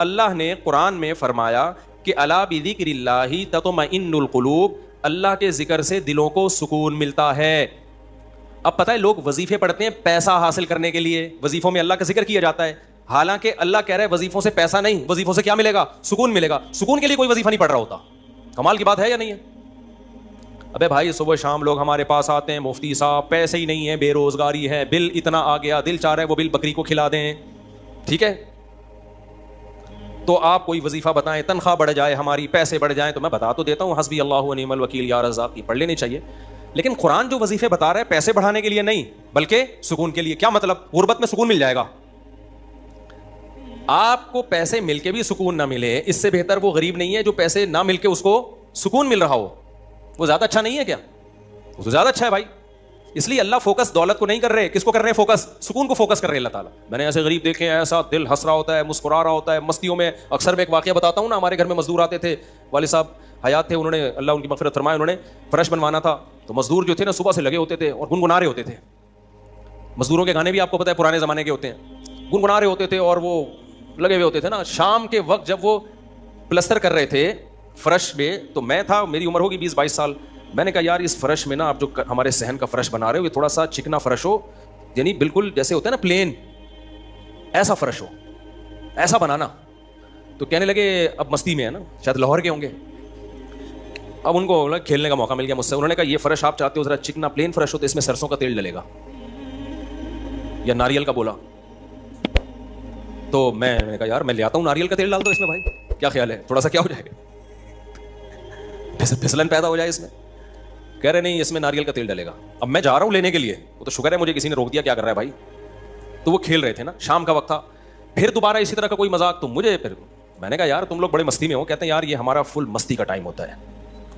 اللہ نے قرآن میں فرمایا کہ الا بذکر اللہ تطمئن القلوب، اللہ کے ذکر سے دلوں کو سکون ملتا ہے. اب پتہ ہے لوگ وظیفے پڑھتے ہیں پیسہ حاصل کرنے کے لیے، وظیفوں میں اللہ کا ذکر کیا جاتا ہے، حالانکہ اللہ کہہ رہا ہے وظیفوں سے پیسہ نہیں، وظیفوں سے کیا ملے گا؟ سکون ملے گا. سکون کے لیے کوئی وظیفہ نہیں پڑھ رہا ہوتا. کمال کی بات ہے یا نہیں ہے؟ ابے بھائی صبح شام لوگ ہمارے پاس آتے ہیں، مفتی صاحب پیسے ہی نہیں ہیں، بے روزگاری ہے، بل اتنا آ گیا، دل چاہ رہا ہے وہ بل بکری کو کھلا دیں. ٹھیک ہے، تو آپ کوئی وظیفہ بتائیں، تنخواہ بڑھ جائے ہماری، پیسے بڑھ جائیں. تو میں بتا تو دیتا ہوں حسبی اللہ و نعم الوکیل یا رزاق، کی پڑھ لینی چاہیے. لیکن قرآن جو وظیفے بتا رہا ہے پیسے بڑھانے کے لیے نہیں بلکہ سکون کے لیے. کیا مطلب؟ غربت میں سکون مل جائے گا. آپ کو پیسے مل کے بھی سکون نہ ملے، اس سے بہتر وہ غریب نہیں ہے جو پیسے نہ مل کے اس کو سکون مل رہا ہو. وہ زیادہ اچھا نہیں ہے کیا؟ وہ تو زیادہ اچھا ہے بھائی. اس لیے اللہ فوکس دولت کو نہیں کر رہے، کس کو کر رہے ہیں فوکس؟ سکون کو فوکس کر رہے ہیں اللہ تعالیٰ. میں نے ایسے غریب دیکھے ہیں، ایسا دل ہنس رہا ہوتا ہے، مسکرا رہا ہوتا ہے مستیوں میں. اکثر میں ایک واقعہ بتاتا ہوں نا، ہمارے گھر میں مزدور آتے تھے، والد صاحب حیات تھے، انہوں نے اللہ ان کی مغفرت فرمائے، انہوں نے فرش بنوانا تھا. تو مزدور جو تھے نا صبح سے لگے ہوتے تھے اور گنگنا رہے ہوتے تھے. مزدوروں کے گانے بھی آپ کو پتہ ہے پرانے زمانے کے ہوتے ہیں، گنگنا رہے ہوتے تھے اور وہ لگے ہوئے ہوتے تھے نا. شام کے وقت جب وہ پلستر کر رہے تھے فرش میں، تو میں تھا، میری عمر ہوگی 20-22 سال. میں نے کہا یار اس فرش میں نا آپ جو ہمارے صحن کا فرش بنا رہے ہو یہ تھوڑا سا چکنا فرش ہو، یعنی بالکل جیسے ہوتا ہے نا پلین، ایسا فرش ہو، ایسا بنانا. تو کہنے لگے، اب مستی میں ہے نا، شاید لاہور کے ہوں گے، اب ان کو کھیلنے کا موقع مل گیا مجھ سے. انہوں نے کہا یہ فرش آپ چاہتے ہو ذرا چکنا پلین فرش ہو تو اس میں سرسوں کا تیل ڈلے گا یا ناریل کا. بولا تو میں نے کہا یار میں لے آتا ہوں ناریل کا تیل ڈال دو اس میں بھائی، کیا خیال ہے؟ تھوڑا سا کیا ہو جائے گا، پھسلن پیدا ہو جائے اس میں. کہہ رہے نہیں اس میں ناریل کا تیل ڈلے گا. اب میں جا رہا ہوں لینے کے لیے، وہ تو شکر ہے مجھے کسی نے روک دیا، کیا کر رہا ہے بھائی. تو وہ کھیل رہے تھے نا، شام کا وقت تھا. پھر دوبارہ اسی طرح کا کوئی مذاق، تو مجھے پھر میں نے کہا یار تم لوگ بڑے مستی میں ہو. کہتے ہیں یار یہ ہمارا فل مستی کا ٹائم ہوتا ہے.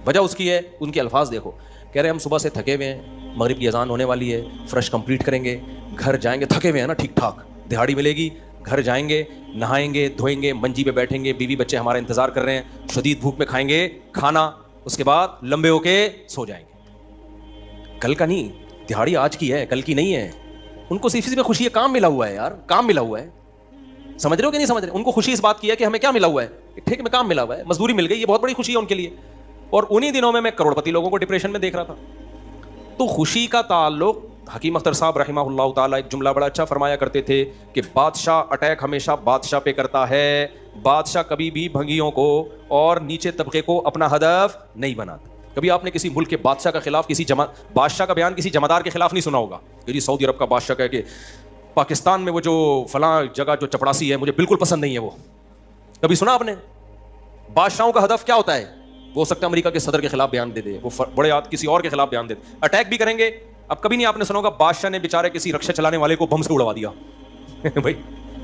وجہ اس کی ہے، ان کے الفاظ دیکھو. کہہ رہے ہم صبح سے تھکے ہوئے ہیں، مغرب کی اذان ہونے والی ہے، فرش کمپلیٹ کریں گے، گھر جائیں گے، تھکے ہوئے ہیں نا ٹھیک ٹھاک، دہاڑی ملے گی، گھر جائیں گے، نہائیں گے، دھوئیں گے، منجی پہ بیٹھیں گے، بیوی بچے ہمارا انتظار کر رہے ہیں، شدید بھوک میں کھائیں گے کھانا، اس کے بعد لمبے ہو کے سو جائیں گے. کل کا نہیں، دہاڑی آج کی ہے، کل کی نہیں ہے. ان کو صرف میں خوشی ہے، کام ملا ہوا ہے یار، کام ملا ہوا ہے. سمجھ رہے ہو کہ نہیں سمجھ رہے؟ ان کو خوشی اس بات کی ہے کہ ہمیں کیا ملا ہوا ہے، ٹھیک میں کام ملا ہوا ہے، مزدوری مل گئی، یہ بہت بڑی خوشی ہے ان کے لیے. اور انہی دنوں میں کروڑ پتی لوگوں کو ڈپریشن میں دیکھ رہا تھا. تو خوشی کا تعلق، حکیم اختر صاحب رحمہ اللہ تعالیٰ ایک جملہ بڑا اچھا فرمایا کرتے تھے کہ بادشاہ اٹیک ہمیشہ بادشاہ پہ کرتا ہے، بادشاہ کبھی بھی بھنگیوں کو اور نیچے طبقے کو اپنا ہدف نہیں بناتا. کبھی آپ نے کسی ملک کے بادشاہ کا خلاف، کسی بادشاہ کا بیان کسی جمعدار کے خلاف نہیں سنا ہوگا کہ جی سعودی عرب کا بادشاہ کہے کہ پاکستان میں وہ جو فلاں جگہ جو چپڑاسی ہے مجھے بالکل پسند نہیں ہے. وہ کبھی سنا آپ نے؟ بادشاہوں کا ہدف کیا ہوتا ہے؟ وہ ہو سکتا ہے امریکہ کے صدر کے خلاف بیان دے دے، وہ بڑے کسی اور کے خلاف بیان دے دے، اٹیک بھی کریں گے. اب کبھی نہیں آپ نے سنا ہوگا بادشاہ نے بیچارے کسی رکشا چلانے والے کو بم سے اڑوا دیا بھائی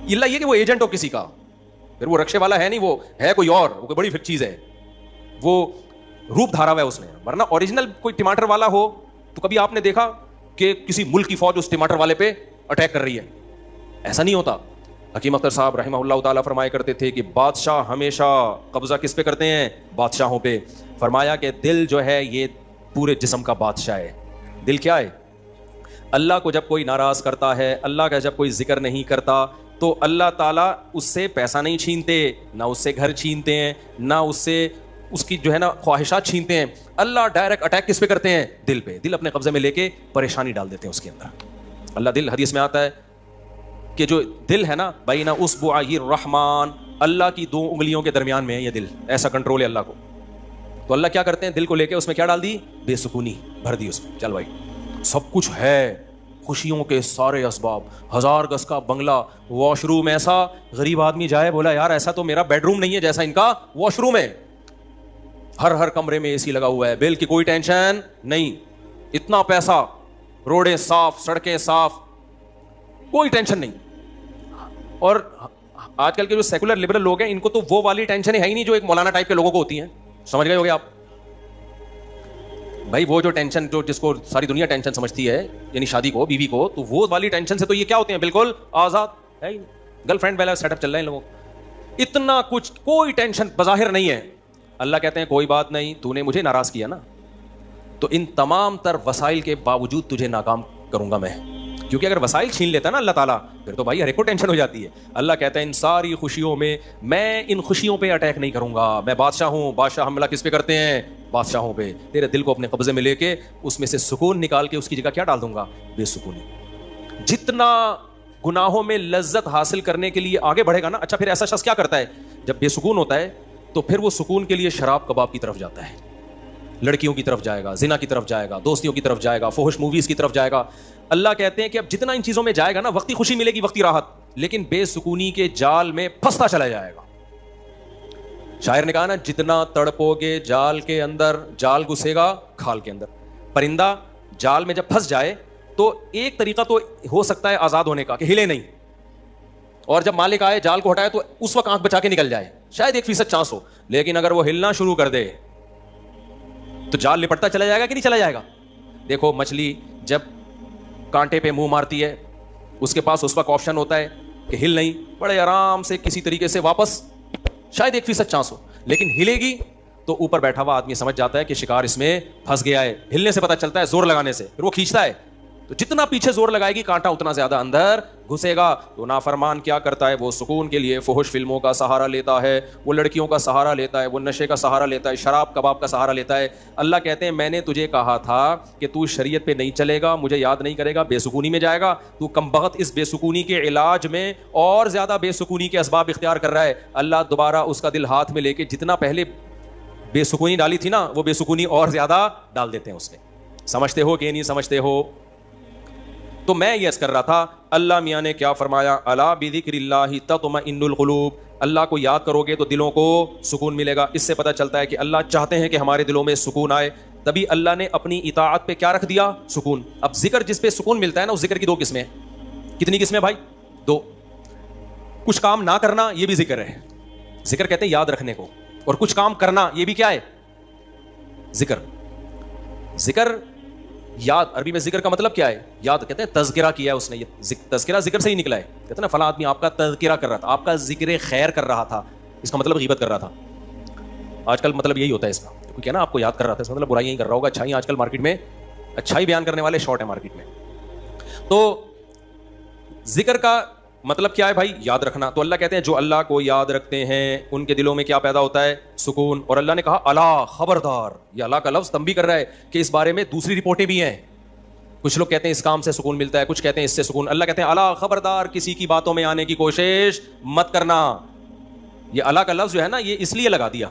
اللہ یہ کہ وہ ایجنٹ ہو کسی کا، پھر وہ رکشے والا ہے نہیں، وہ ہے کوئی اور، وہ کوئی بڑی چیز ہے، وہ روپ دھارا ہوا ہے اس نے. ورنہ اوریجنل کوئی ٹماٹر والا ہو تو کبھی آپ نے دیکھا کہ کسی ملک کی فوج اس ٹماٹر والے پہ اٹیک کر رہی ہے؟ ایسا نہیں ہوتا. حکیم اختر صاحب رحمہ اللہ تعالیٰ فرمایا کرتے تھے کہ بادشاہ ہمیشہ قبضہ کس پہ کرتے ہیں؟ بادشاہوں پہ. فرمایا کہ دل جو ہے یہ پورے جسم کا بادشاہ ہے. دل کیا ہے؟ اللہ کو جب کوئی ناراض کرتا ہے، اللہ کا جب کوئی ذکر نہیں کرتا تو اللہ تعالیٰ اس سے پیسہ نہیں چھینتے، نہ اس سے گھر چھینتے ہیں، نہ اس سے اس کی جو ہے نا خواہشات چھینتے ہیں. اللہ ڈائریکٹ اٹیک کس پہ کرتے ہیں؟ دل پہ. دل اپنے قبضے میں لے کے پریشانی ڈال دیتے ہیں اس کے اندر. اللہ دل، حدیث میں آتا ہے کہ جو دل ہے نا بین اصبعی الرحمن، اللہ کی 2 انگلیوں کے درمیان میں ہے یہ دل، ایسا کنٹرول ہے اللہ کو. تو اللہ کیا کرتے ہیں؟ دل کو لے کے اس میں کیا ڈال دی؟ بے سکونی بھر دی اس میں. چل بھائی سب کچھ ہے، خوشیوں کے سارے اسباب، 1000 گز کا بنگلہ، واش روم ایسا، غریب آدمی جائے بولا یار ایسا تو میرا بیڈ روم نہیں ہے جیسا ان کا واش روم ہے. ہر کمرے میں اے سی لگا ہوا ہے، بل کی کوئی ٹینشن نہیں، اتنا پیسہ، روڈیں صاف، سڑکیں صاف، کوئی ٹینشن نہیں. اور آج کل کے جو سیکولر لبرل لوگ ہیں ان کو تو وہ والی ٹینشن ہے ہی نہیں جو ایک مولانا ٹائپ کے لوگوں کو ہوتی ہیں. سمجھ گئے ہوگے آپ بھائی؟ وہ جو ٹینشن جو جس کو ساری دنیا ٹینشن سمجھتی ہے، یعنی شادی کو، بیوی کو، تو وہ والی ٹینشن سے تو یہ کیا ہوتے ہیں؟ بالکل آزاد ہے ہی. گرل فرینڈ والا سیٹ اپ چل رہے ہیں لوگوں کو، اتنا کچھ، کوئی ٹینشن بظاہر نہیں ہے. اللہ کہتے ہیں کوئی بات نہیں، تو نے مجھے ناراض کیا نا، تو ان تمام تر وسائل کے باوجود تجھے ناکام کروں گا میں. کیونکہ اگر وسائل چھین لیتا نا اللہ تعالیٰ پھر تو بھائی ہر ایک کو ٹینشن ہو جاتی ہے. اللہ کہتا ہے ان ساری خوشیوں میں ان خوشیوں پہ اٹیک نہیں کروں گا. میں بادشاہ ہوں. بادشاہ حملہ کس پہ کرتے ہیں؟ بادشاہوں پہ. تیرے دل کو اپنے قبضے میں لے کے اس میں سے سکون نکال کے اس کی جگہ کیا ڈال دوں گا؟ بے سکونی. جتنا گناہوں میں لذت حاصل کرنے کے لیے آگے بڑھے گا نا. اچھا پھر ایسا شخص کیا کرتا ہے جب بے سکون ہوتا ہے تو پھر وہ سکون کے لیے شراب کباب کی طرف جاتا ہے, لڑکیوں کی طرف جائے گا, زنا کی طرف جائے گا, دوستیوں کی طرف جائے گا, فحش موویز کی طرف جائے گا. اللہ کہتے ہیں کہ اب جتنا ان چیزوں میں جائے گا نا وقتی خوشی ملے گی, وقتی راحت, لیکن بے سکونی کے جال میں پھنستا چلا جائے گا. شاعر نے کہا نا جتنا تڑپو گے جال کے اندر جال گھسے گا کھال کے اندر. پرندہ جال میں جب پھنس جائے تو ایک طریقہ تو ہو سکتا ہے آزاد ہونے کا کہ ہلے نہیں, اور جب مالک آئے جال کو ہٹائے تو اس وقت آنکھ بچا کے نکل جائے, شاید 1% چانس ہو. لیکن اگر وہ ہلنا شروع کر دے تو جال لپٹتا چلا جائے گا کہ نہیں چلا جائے گا؟ دیکھو مچھلی جب کانٹے پہ منہ مارتی ہے اس کے پاس اس وقت آپشن ہوتا ہے کہ ہل نہیں, بڑے آرام سے کسی طریقے سے واپس, شاید 1% چانس ہو, لیکن ہلے گی تو اوپر بیٹھا ہوا آدمی سمجھ جاتا ہے کہ شکار اس میں پھنس گیا ہے. ہلنے سے پتہ چلتا ہے, زور لگانے سے, پھر وہ کھینچتا ہے. تو جتنا پیچھے زور لگائے گی کانٹا اتنا زیادہ اندر گھسے گا. تو نافرمان کیا کرتا ہے؟ وہ سکون کے لیے فحش فلموں کا سہارا لیتا ہے, وہ لڑکیوں کا سہارا لیتا ہے, وہ نشے کا سہارا لیتا ہے, شراب کباب کا سہارا لیتا ہے. اللہ کہتے ہیں میں نے تجھے کہا تھا کہ تو شریعت پہ نہیں چلے گا, مجھے یاد نہیں کرے گا, بے سکونی میں جائے گا. تو کمبخت اس بے سکونی کے علاج میں اور زیادہ بے سکونی کے اسباب اختیار کر رہا ہے. اللہ دوبارہ اس کا دل ہاتھ میں لے کے جتنا پہلے بے سکونی ڈالی تھی نا وہ بے سکونی اور زیادہ ڈال دیتے ہیں اس میں. سمجھتے ہو کہ نہیں سمجھتے ہو؟ تو میں یہ عرض کر رہا تھا اللہ میاں نے کیا فرمایا, الا بذکر اللہ تطمئن القلوب. اللہ کو یاد کرو گے تو دلوں کو سکون ملے گا. اس سے پتہ چلتا ہے کہ اللہ چاہتے ہیں کہ ہمارے دلوں میں سکون آئے, تبھی اللہ نے اپنی اطاعت پہ کیا رکھ دیا؟ سکون. اب ذکر جس پہ سکون ملتا ہے نا اس ذکر کی 2 قسمیں ہیں. کتنی قسمیں بھائی؟ 2. کچھ کام نہ کرنا یہ بھی ذکر ہے, ذکر کہتے ہیں یاد رکھنے کو, اور کچھ کام کرنا یہ بھی کیا ہے؟ ذکر. ذکر یاد, عربی میں ذکر کا مطلب کیا ہے؟ یاد. کہتے ہیں تذکرہ کیا ہے اس نے, یہ تذکرہ ذکر سے ہی نکلا ہے. کہتے ہیں نا فلاں آدمی آپ کا تذکرہ کر رہا تھا, آپ کا ذکر خیر کر رہا تھا, اس کا مطلب غیبت کر رہا تھا. آج کل مطلب یہی ہوتا ہے اس کا, کوئی کہنا آپ کو یاد کر رہا تھا اس کا مطلب برائیاں ہی کر رہا ہوگا. اچھائی آج کل مارکیٹ میں اچھائی بیان کرنے والے شارٹ ہیں مارکیٹ میں. تو ذکر کا مطلب کیا ہے بھائی؟ یاد رکھنا. تو اللہ کہتے ہیں جو اللہ کو یاد رکھتے ہیں ان کے دلوں میں کیا پیدا ہوتا ہے؟ سکون. اور اللہ نے کہا الا, خبردار. یہ اللہ کا لفظ تنبیہ کر رہا ہے کہ اس بارے میں دوسری رپورٹیں بھی ہیں. کچھ لوگ کہتے ہیں اس کام سے سکون ملتا ہے, کچھ کہتے ہیں اس سے سکون. اللہ کہتے ہیں الا, خبردار, کسی کی باتوں میں آنے کی کوشش مت کرنا. یہ اللہ کا لفظ جو ہے نا یہ اس لیے لگا دیا,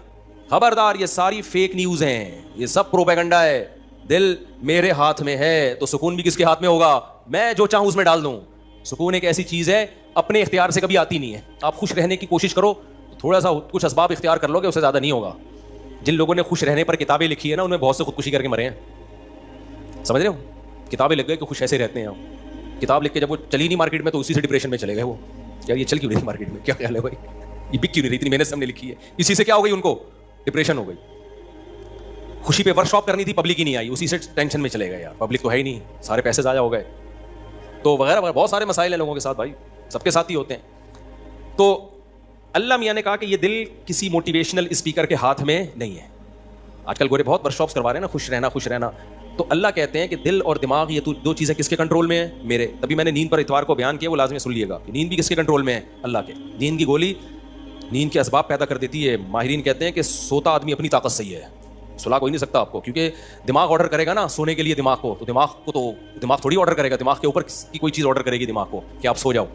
خبردار, یہ ساری فیک نیوز ہیں, یہ سب پروپیگنڈا ہے. دل میرے ہاتھ میں ہے تو سکون بھی کس کے ہاتھ میں ہوگا؟ میں جو چاہوں اس میں ڈال دوں. سکون ایک ایسی چیز ہے اپنے اختیار سے کبھی آتی نہیں ہے. آپ خوش رہنے کی کوشش کرو تو تھوڑا سا کچھ اسباب اختیار کر لو گے, اس سے زیادہ نہیں ہوگا. جن لوگوں نے خوش رہنے پر کتابیں لکھی ہے نا ان میں بہت سے خودکشی کر کے مرے ہیں. سمجھ رہے ہو؟ کتابیں لکھ گئے کہ خوش ایسے رہتے ہیں. کتاب لکھ کے جب وہ چلی نہیں مارکیٹ میں تو اسی سے ڈپریشن میں چلے گئے. وہ یار یہ چل کیوں رہی مارکیٹ میں, کیا خیال ہے بھائی, یہ بک کیوں نہیں رہی, اتنی محنت سے ہم نے لکھی ہے, اسی سے کیا ہو گئی ان کو؟ ڈپریشن ہو گئی. خوشی پہ ورک شاپ کرنی تھی, پبلک ہی نہیں آئی, اسی سے ٹینشن میں چلے گئے. یار پبلک تو ہے ہی نہیں, سارے پیسے ضائع ہو گئے, تو وغیرہ وغیرہ بہت سارے مسائل ہیں لوگوں کے ساتھ بھائی, سب کے ساتھ ہی ہوتے ہیں. تو اللہ میاں نے کہا کہ یہ دل کسی موٹیویشنل اسپیکر کے ہاتھ میں نہیں ہے. آج کل گورے بہت ورک شاپس کروا رہے ہیں نا, خوش رہنا خوش رہنا. تو اللہ کہتے ہیں کہ دل اور دماغ یہ 2 چیزیں کس کے کنٹرول میں ہیں؟ میرے. تبھی میں نے نیند پر اتوار کو بیان کیا, وہ لازمی سن لیے گا کہ نیند بھی کس کے کنٹرول میں ہے؟ اللہ کے. نیند کی گولی نیند کے اسباب پیدا کر دیتی ہے. ماہرین کہتے ہیں کہ سوتا آدمی اپنی طاقت سے ہی ہے, سلا کوئی نہیں سکتا آپ کو, کیونکہ دماغ آرڈر کرے گا نا سونے کے لیے دماغ کو, تو دماغ تھوڑی آرڈر کرے گا, دماغ کے اوپر کی کوئی چیز آرڈر کرے گی دماغ کو کہ آپ سو جاؤ.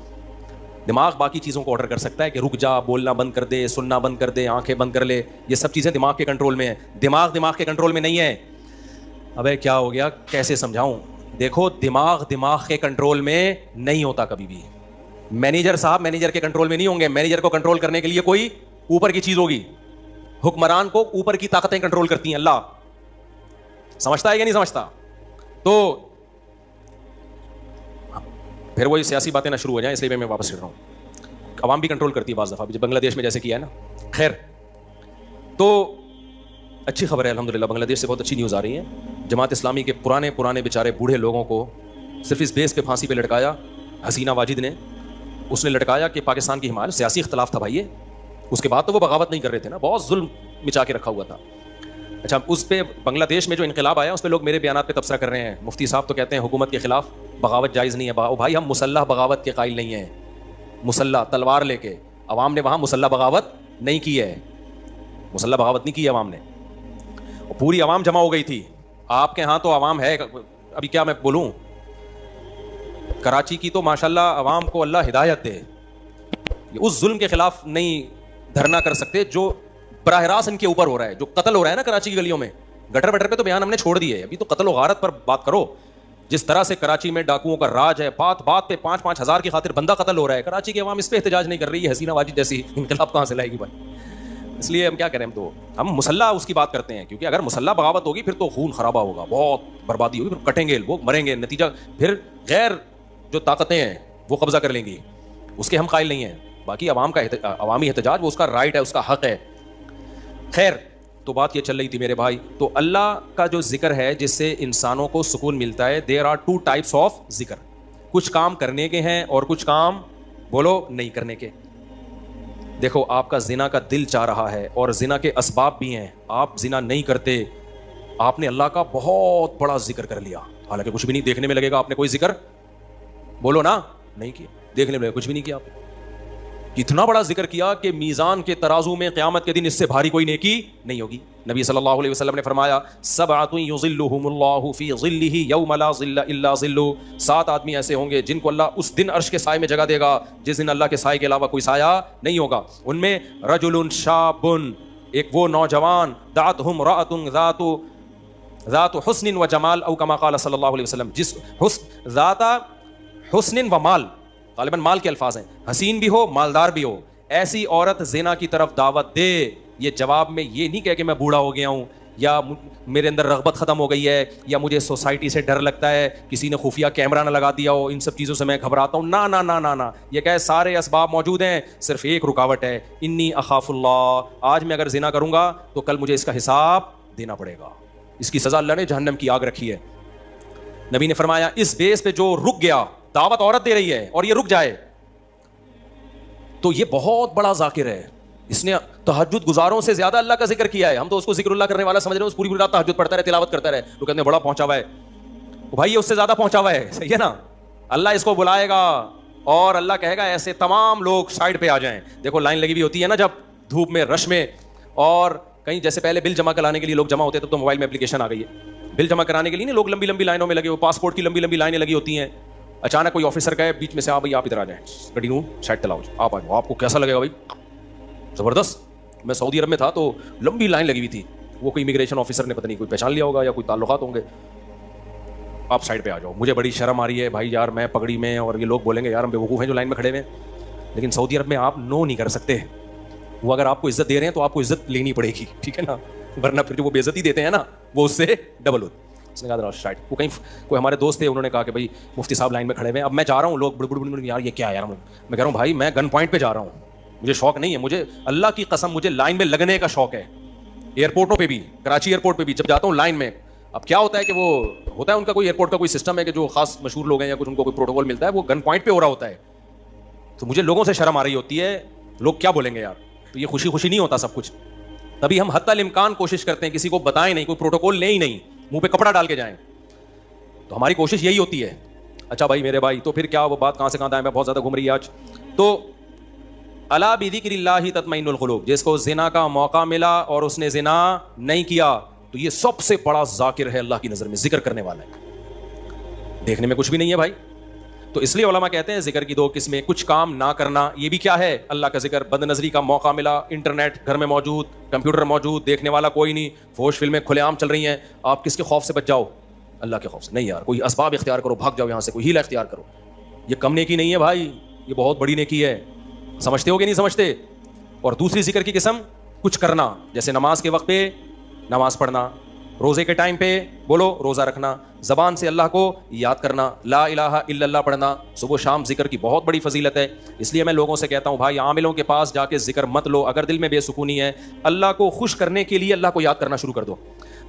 دماغ باقی چیزوں کو آرڈر کر سکتا ہے کہ رک جا, بولنا بند کر دے, سننا بند کر دے, آنکھیں بند کر لے. یہ سب چیزیں دماغ کے کنٹرول میں ہیں. دماغ کے کنٹرول میں نہیں ہے. ابے کیا ہو گیا, کیسے سمجھاؤں؟ دیکھو دماغ کے کنٹرول میں نہیں ہوتا کبھی بھی. مینیجر صاحب مینیجر کے کنٹرول میں نہیں ہوں گے. مینیجر کو کنٹرول کرنے کے لیے کوئی اوپر کی چیز ہوگی. حکمران کو اوپر کی طاقتیں کنٹرول کرتی ہیں. اللہ سمجھتا ہے یا نہیں سمجھتا؟ تو پھر وہی سیاسی باتیں نہ شروع ہو جائیں, اس لیے میں واپس کر رہا ہوں. عوام بھی کنٹرول کرتی ہے بعض دفعہ, بنگلہ دیش میں جیسے کیا ہے نا. خیر, تو اچھی خبر ہے الحمدللہ, بنگلہ دیش سے بہت اچھی نیوز آ رہی ہے. جماعت اسلامی کے پرانے بیچارے بوڑھے لوگوں کو صرف اس بیس پہ پھانسی پہ لٹکایا. حسینہ واجد نے, اس نے لٹکایا کہ پاکستان کی حمایت, سیاسی اختلاف تھا بھائی, اس کے بعد تو وہ بغاوت نہیں کر رہے تھے نا, بہت ظلم مچا کے رکھا ہوا تھا. اچھا اس پہ بنگلہ دیش میں جو انقلاب آیا اس پہ لوگ میرے بیانات پہ تبصرہ کر رہے ہیں. مفتی صاحب تو کہتے ہیں حکومت کے خلاف بغاوت جائز نہیں ہے. بھائی ہم مسلح بغاوت کے قائل نہیں ہیں. مسلح تلوار لے کے عوام نے وہاں مسلح بغاوت نہیں کی ہے. مسلح بغاوت نہیں کی ہے عوام نے. پوری عوام جمع ہو گئی تھی. آپ کے ہاں تو عوام ہے, ابھی کیا میں بولوں, کراچی کی تو ماشاءاللہ عوام کو اللہ ہدایت دے, اس ظلم کے خلاف نہیں دھرنا کر سکتے جو براہ راست ان کے اوپر ہو رہا ہے, جو قتل ہو رہا ہے نا کراچی کی گلیوں میں. گٹر بٹر پہ تو بیان ہم نے چھوڑ دیے, ابھی تو قتل و غارت پر بات کرو. جس طرح سے کراچی میں ڈاکوؤں کا راج ہے, بات بات پہ 5-5 ہزار کی خاطر بندہ قتل ہو رہا ہے. کراچی کی عوام اس پہ احتجاج نہیں کر رہی ہے. حسینہ واجد جیسی انقلاب کہاں سے لائے گی بھائی؟ اس لیے ہم کیا کریں, ہم مسلح اس کی بات کرتے ہیں, کیونکہ اگر مسلح بغاوت ہوگی پھر تو خون خرابہ ہوگا, بہت بربادی ہوگی, پھر کٹیں گے لوگ, مریں گے, نتیجہ پھر غیر جو طاقتیں ہیں وہ قبضہ کر لیں گی. اس کے ہم قائل نہیں ہیں. باقی عوام کا عوامی احتجاج وہ اس کا رائٹ ہے, اس کا حق ہے. خیر, تو بات یہ چل رہی تھی میرے بھائی, تو اللہ کا جو ذکر ہے جس سے انسانوں کو سکون ملتا ہے, دیر آر 2 types آف ذکر. کچھ کام کرنے کے ہیں اور کچھ کام بولو نہیں کرنے کے. دیکھو آپ کا زنا کا دل چاہ رہا ہے اور زنا کے اسباب بھی ہیں, آپ زنا نہیں کرتے, آپ نے اللہ کا بہت بڑا ذکر کر لیا, حالانکہ کچھ بھی نہیں دیکھنے میں لگے گا آپ نے کوئی ذکر بولو نا نہیں کیا, دیکھنے میں لگے کچھ بھی نہیں کیا آپ نے. اتنا بڑا ذکر کیا کہ میزان کے ترازو میں قیامت کے دن اس سے بھاری کوئی نیکی نہیں ہوگی. نبی صلی اللہ علیہ وسلم نے فرمایا, 7 یظلھم اللہ فی ظلہ یوم لا ظل الا ظلہ. 7 آدمی ایسے ہوں گے جن کو اللہ اس دن عرش کے سائے میں جگہ دے گا جس دن اللہ کے سائے کے علاوہ کوئی سایہ نہیں ہوگا. ان میں رجل شاب, ایک وہ نوجوان, دعتہ امرأۃ ذات حسن و جمال, او کما قال صلی اللہ علیہ وسلم, جس ذات حسن و مال, غالباً مال کے الفاظ ہیں, حسین بھی ہو مالدار بھی ہو, ایسی عورت زنا کی طرف دعوت دے. یہ جواب میں یہ نہیں کہہ کہ میں بوڑھا ہو گیا ہوں, یا میرے اندر رغبت ختم ہو گئی ہے, یا مجھے سوسائٹی سے ڈر لگتا ہے, کسی نے خفیہ کیمرہ نہ لگا دیا ہو, ان سب چیزوں سے میں گھبراتا ہوں. نا نا نا نا نا, یہ کہے سارے اسباب موجود ہیں, صرف ایک رکاوٹ ہے, انی اخاف اللہ. آج میں اگر زنا کروں گا تو کل مجھے اس کا حساب دینا پڑے گا, اس کی سزا اللہ نے جہنم کی آگ رکھی ہے. نبی نے فرمایا اس بیس پہ جو رک گیا, دعوت عورت دے رہی ہے اور یہ رک جائے, تو یہ بہت بڑا ذاکر ہے, اس نے تہجد گزاروں سے زیادہ اللہ کا ذکر کیا ہے. ہم تو اس کو ذکر اللہ کرنے والا سمجھ رہے ہیں, اس پوری رات تہجد پڑھتا رہے, تلاوت کرتا رہے, تو کہتے ہیں بڑا پہنچا ہوا ہے. بھائی یہ اس سے زیادہ پہنچا ہوا ہے, صحیح ہے نا. اللہ اس کو بلائے گا اور اللہ کہے گا ایسے تمام لوگ سائڈ پہ آ جائیں. دیکھو لائن لگی ہوئی ہوتی ہے نا جب دھوپ میں, رش میں, اور کہیں جیسے پہلے بل جمع کرانے کے لیے لوگ جمع ہوتے تھے, تو موبائل میں اپلیکیشن آ گئی ہے, بل جمع کرانے کے لیے نا لوگ لمبی لمبی لائنوں میں لگے ہوئے, پاسپورٹ کی لمبی لمبی لائنیں لگی ہوتی ہیں. اچانک کوئی آفیسر کہے بیچ میں سے, بھائی آپ ادھر آ جائیں, گڈی نو سائڈ چلاؤ, آپ آ جاؤ. آپ کو کیسا لگے گا بھائی؟ زبردست. میں سعودی عرب میں تھا تو لمبی لائن لگی ہوئی تھی, وہ کوئی امیگریشن آفیسر نے پتہ نہیں کوئی پہچان لیا ہوگا یا کوئی تعلقات ہوں گے, آپ سائڈ پہ آ جاؤ. مجھے بڑی شرم آ رہی ہے بھائی یار, میں پگڑی میں, اور یہ لوگ بولیں گے یار ہم بیوقوف ہیں جو لائن میں کھڑے ہوئے ہیں, لیکن سعودی عرب میں آپ نو نہیں کر سکتے. وہ اگر آپ کو عزت دے رہے ہیں تو آپ کو عزت لینی پڑے گی, ٹھیک ہے نا, ورنہ پھر جو وہ بے عزتی دیتے ہیں نا وہ اس سے ڈبل ہوتی. اس نے کہا شاید وہ کہیں کوئی ہمارے دوست تھے, انہوں نے کہا کہ بھائی مفتی صاحب لائن میں کھڑے ہوئے ہیں, اب میں جا رہا ہوں, لوگ بڑ بڑ یار یہ کیا ہے یار, میں کہہ رہا ہوں بھائی میں گن پوائنٹ پہ جا رہا ہوں, مجھے شوق نہیں ہے, مجھے اللہ کی قسم مجھے لائن میں لگنے کا شوق ہے. ایئرپورٹوں پہ بھی, کراچی ایئرپورٹ پہ بھی جب جاتا ہوں لائن میں, اب کیا ہوتا ہے کہ وہ ہوتا ہے ان کا کوئی ایئرپورٹ کا کوئی سسٹم ہے کہ جو خاص مشہور لوگ ہیں یا کچھ ان کو کوئی پروٹوکول ملتا ہے, وہ گن پوائنٹ پہ ہو رہا ہوتا ہے, تو مجھے لوگوں سے شرم آ رہی ہوتی ہے, لوگ کیا بولیں گے یار. تو یہ خوشی خوشی نہیں ہوتا سب کچھ, تبھی ہم حتی الامکان کوشش کرتے ہیں کسی کو بتائیں نہیں, کوئی پروٹوکول لیں ہی نہیں, منہ پہ کپڑا ڈال کے جائیں. تو ہماری کوشش یہی ہوتی ہے. اچھا بھائی میرے بھائی, تو پھر کیا وہ بات کہاں سے کہاں آئے, میں بہت زیادہ گھوم رہی ہے آج. تو الا بذکر اللہ تطمئن القلوب, جس کو زنا کا موقع ملا اور اس نے زنا نہیں کیا, تو یہ سب سے بڑا ذاکر ہے اللہ کی نظر میں, ذکر کرنے والا ہے, دیکھنے میں کچھ بھی نہیں ہے بھائی. تو اس لیے علماء کہتے ہیں ذکر کی 2 قسمیں, کچھ کام نہ کرنا, یہ بھی کیا ہے اللہ کا ذکر. بد نظری کا موقع ملا, انٹرنیٹ گھر میں موجود, کمپیوٹر موجود, دیکھنے والا کوئی نہیں, فحش فلمیں کھلے عام چل رہی ہیں, آپ کس کے خوف سے بچ جاؤ؟ اللہ کے خوف سے. نہیں یار, کوئی اسباب اختیار کرو, بھاگ جاؤ یہاں سے, کوئی ہیلا اختیار کرو. یہ کم نیکی نہیں ہے بھائی, یہ بہت بڑی نیکی ہے. سمجھتے ہو کہ نہیں سمجھتے؟ اور دوسری ذکر کی قسم کچھ کرنا, جیسے نماز کے وقت پہ نماز پڑھنا, روزے کے ٹائم پہ بولو روزہ رکھنا, زبان سے اللہ کو یاد کرنا, لا الہ الا اللہ پڑھنا. صبح شام ذکر کی بہت بڑی فضیلت ہے. اس لیے میں لوگوں سے کہتا ہوں بھائی عاملوں کے پاس جا کے ذکر مت لو. اگر دل میں بے سکونی ہے, اللہ کو خوش کرنے کے لیے اللہ کو یاد کرنا شروع کر دو.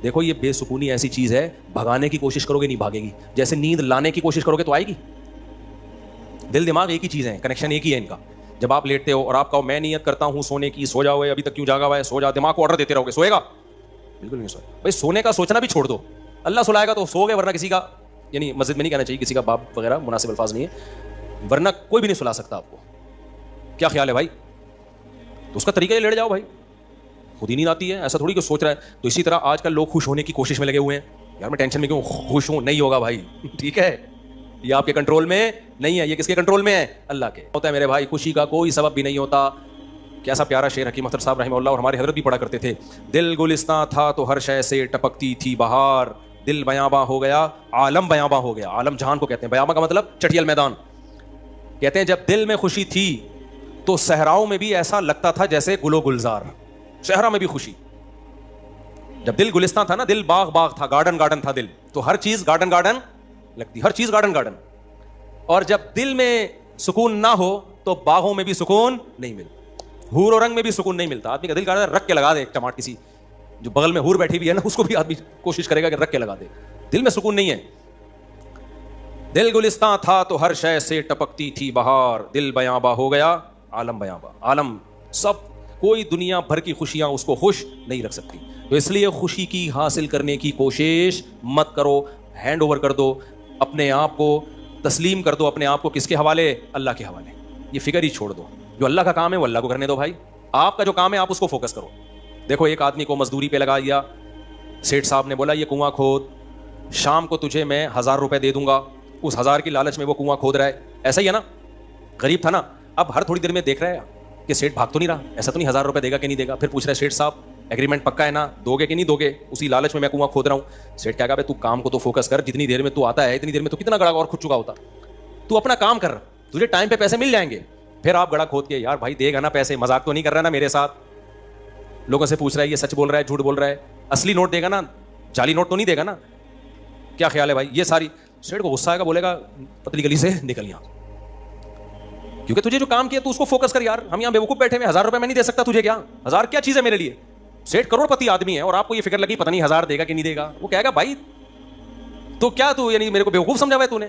دیکھو یہ بے سکونی ایسی چیز ہے, بھگانے کی کوشش کرو گے نہیں بھاگے گی, جیسے نیند لانے کی کوشش کرو گے تو آئے گی. دل دماغ ایک ہی چیز ہے, کنیکشن ایک ہی ہے ان کا. جب آپ لیٹتے ہو اور آپ کہو میں نیت کرتا ہوں سونے کی, سو جاؤ, ابھی تک کیوں جاگا ہوا ہے, سو جا, دماغ کو آرڈر دیتے رہو گے, سوئے گا بالکل نہیں سویا بھائی. سونے کا سوچنا بھی چھوڑ دو, اللہ سلائے گا تو سو گئے, ورنہ کسی کا, یعنی مسجد میں نہیں کہنا چاہیے, کسی کا باپ وغیرہ مناسب الفاظ نہیں ہے, ورنہ کوئی بھی نہیں سلا سکتا آپ کو. کیا خیال ہے بھائی؟ تو اس کا طریقہ یہ لیٹ جاؤ بھائی, خود ہی نیند آتی ہے, ایسا تھوڑی کہ سوچ رہا ہے. تو اسی طرح آج کل لوگ خوش ہونے کی کوشش میں لگے ہوئے ہیں, یار میں ٹینشن میں کیوں خوش ہوں, نہیں ہوگا بھائی, ٹھیک ہے, یہ آپ کے کنٹرول میں نہیں ہے, یہ کس کے کنٹرول میں ہے؟ اللہ کے. ہوتا ہے میرے بھائی, خوشی کا کوئی سبب بھی نہیں ہوتا. کیسا پیارا شعر حکیم اختر صاحب رحمہ اللہ اور ہمارے حضرت بھی پڑھا کرتے تھے, دل گلستاں تھا تو ہر شے سے ٹپکتی تھی بہار, دل بیاباں ہو گیا عالم بیاباں ہو گیا. عالم جہان کو کہتے ہیں, بیاباں کا مطلب چٹیل میدان. کہتے ہیں جب دل میں خوشی تھی تو صحراؤں میں بھی ایسا لگتا تھا جیسے گل و گلزار, صحرا میں بھی خوشی. جب دل گلستان تھا نا, دل باغ باغ تھا, گارڈن گارڈن تھا دل, تو ہر چیز گارڈن گارڈن لگتی, ہر چیز گارڈن گارڈن. اور جب دل میں سکون نہ ہو تو باغوں میں بھی سکون نہیں ملتا, حور و رنگ میں بھی سکون نہیں ملتا. آدمی کا دل کرتا ہے رکھ کے لگا دے ایک ٹماٹر, کسی جو بغل میں حور بیٹھی ہوئی ہے نا اس کو بھی آدمی کوشش کرے گا کہ رکھ کے لگا دے, دل میں سکون نہیں ہے. دل گلستان تھا تو ہر شے سے ٹپکتی تھی بہار, دل بیاباں ہو گیا عالم بیاباں. عالم سب, کوئی دنیا بھر کی خوشیاں اس کو خوش نہیں رکھ سکتی. تو اس لیے خوشی کی حاصل کرنے کی کوشش مت کرو, ہینڈ اوور کر دو اپنے آپ کو, تسلیم کر دو اپنے آپ کو, کس کے حوالے؟ اللہ کے حوالے. یہ فکر ہی چھوڑ دو, جو اللہ کا کام ہے وہ اللہ کو کرنے دو بھائی, آپ کا جو کام ہے آپ اس کو فوکس کرو. دیکھو ایک آدمی کو مزدوری پہ لگا دیا, سیٹھ صاحب نے بولا یہ کنواں کھود, شام کو تجھے میں 1000 روپے دے دوں گا. اس 1000 کی لالچ میں وہ کنواں کھود رہا ہے, ایسا ہی ہے نا, غریب تھا نا. اب ہر تھوڑی دیر میں دیکھ رہا ہے کہ سیٹھ بھاگ تو نہیں رہا, ایسا تو نہیں 1000 روپے دے گا کہ نہیں دے گا. پھر پوچھ رہا ہے سیٹھ صاحب ایگریمنٹ پکا ہے نا, دو گے کہ نہیں دو گے؟ اسی لالچ میں کنواں کھود رہا ہوں. سیٹھ کہا بھائی تو کام کو تو فوکس کر, جتنی دیر میں تو آتا ہے اتنی دیر میں تو کتنا گڑا اور کھود چکا ہوتا, تو اپنا کام کر, تجھے ٹائم پہ پیسے مل جائیں گے. پھر آپ گڑا کھود کے, یار بھائی دے گا نا پیسے, مذاق تو نہیں کر رہا نا میرے ساتھ. لوگوں سے پوچھ رہا ہے یہ سچ بول رہا ہے جھوٹ بول رہا ہے, اصلی نوٹ دے گا نا, جعلی نوٹ تو نہیں دے گا نا. کیا خیال ہے بھائی؟ یہ ساری سیٹھ کو غصہ آئے گا, بولے گا پتلی گلی سے نکل یہاں, کیونکہ تجھے جو کام کیا تو اس کو فوکس کر. یار ہم یہاں بیوقوف بیٹھے ہوئے, 1000 روپے میں نہیں دے سکتا تجھے, کیا 1000 کیا چیز ہے میرے لیے؟ سیٹھ کروڑ پتی آدمی ہے اور آپ کو یہ فکر لگی پتہ نہیں 1000 دے گا کہ نہیں دے گا. وہ کہے گا بھائی تو کیا تو یعنی میرے کو بیوقوف سمجھا ہوا ہے تو نے؟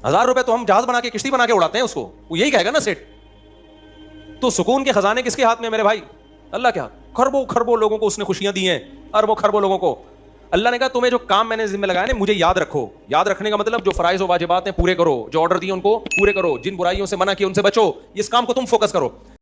1000 روپے تو ہم جہاز بنا کے کشتی بنا کے اڑاتے ہیں اس کو, وہ یہی کہے گا نا سیٹھ. تو سکون کے خزانے کس کے ہاتھ میں میرے بھائی؟ اللہ کے ہاتھ. کھربوں کھربوں لوگوں کو اس نے خوشیاں دی ہیں, اربوں کھربوں لوگوں کو. اللہ نے کہا تمہیں جو کام میں نے ذمہ لگایا نا مجھے یاد رکھو. یاد رکھنے کا مطلب جو فرائض و واجبات ہیں پورے کرو, جو آرڈر دیے ان کو پورے کرو, جن برائیوں سے منع کیا ان سے بچو, اس کام کو تم فوکس کرو.